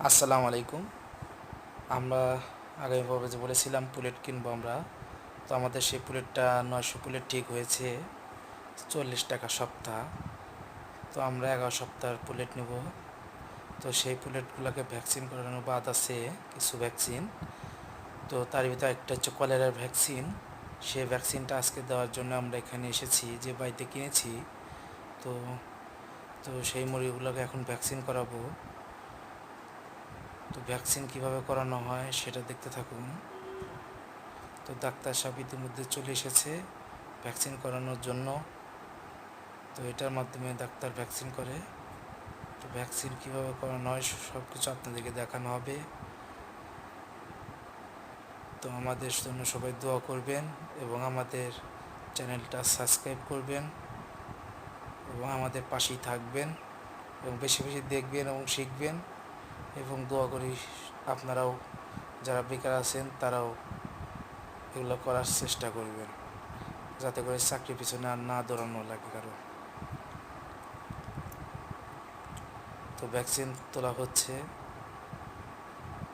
আসসালামু আলাইকুম। আমরা আগামী পর্বে যে বলেছিলাম পুলেট কিনবো আমরা, তো আমাদের সেই পুলেটটা 900 পুলেট ঠিক হয়েছে 40 টাকা সপ্তাহ। তো আমরা 11 সপ্তাহের পুলেট নেব। তো সেই পুলেটগুলোকে ভ্যাকসিন করানো বাদ আছে কিছু ভ্যাকসিন। তো তার ভিতরে একটা হচ্ছে কলেরার ভ্যাকসিন। সেই ভ্যাকসিনটা আজকে দেওয়ার জন্য আমরা এখানে এসেছি, যে বাড়িতে কিনেছি। তো তো সেই মুরগিগুলোকে এখন ভ্যাকসিন করাবো। তো ভ্যাকসিন কিভাবে করানো হয় সেটা দেখতে থাকুন। তো ডাক্তার সাহেব ইতিমধ্যে চলে এসেছে ভ্যাকসিন করানোর জন্য। তো এটার মাধ্যমে ডাক্তার ভ্যাকসিন করে। তো ভ্যাকসিন কীভাবে করানো হয় সব কিছু আপনাদেরকে দেখানো হবে। তো আমাদের জন্য সবাই দোয়া করবেন এবং আমাদের চ্যানেলটা সাবস্ক্রাইব করবেন এবং আমাদের পাশেই থাকবেন এবং বেশি বেশি দেখবেন এবং শিখবেন। এবং দোয়া করি আপনারাও যারা বেকার আছেন তারাও এগুলো করার চেষ্টা করবেন, যাতে করে চাকরির পিছনে আর না দৌড়ানো লাগে কারো। তো ভ্যাকসিন তোলা হচ্ছে।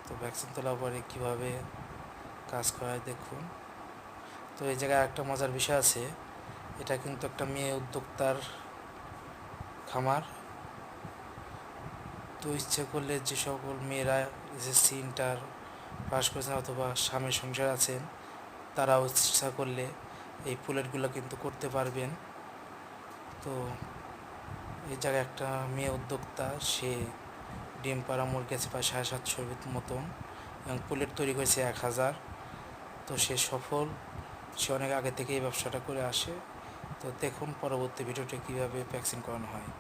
তো ভ্যাকসিন তোলার পরে কীভাবে কাজ করায় দেখুন। তো এই জায়গায় একটা মজার বিষয় আছে, এটা কিন্তু একটা মেয়ে উদ্যোক্তার খামার। তো ইচ্ছে করলে যে সকল মেয়েরা এসএসসি ইন্টার পাস করেছেন অথবা স্বামীর সংসার আছেন, তারাও ইচ্ছা করলে এই পুলেটগুলো কিন্তু করতে পারবেন। তো এই জায়গায় একটা মেয়ে উদ্যোক্তা, সে ডিম পাড়া মুরগি আছে প্রায় 750-র মতন এবং পুলেট তৈরি করেছে 1000। তো সে সফল, সে অনেক আগে থেকে এই ব্যবসাটা করে আসে। তো দেখুন পরবর্তী ভিডিওতে কীভাবে ভ্যাকসিন করানো হয়।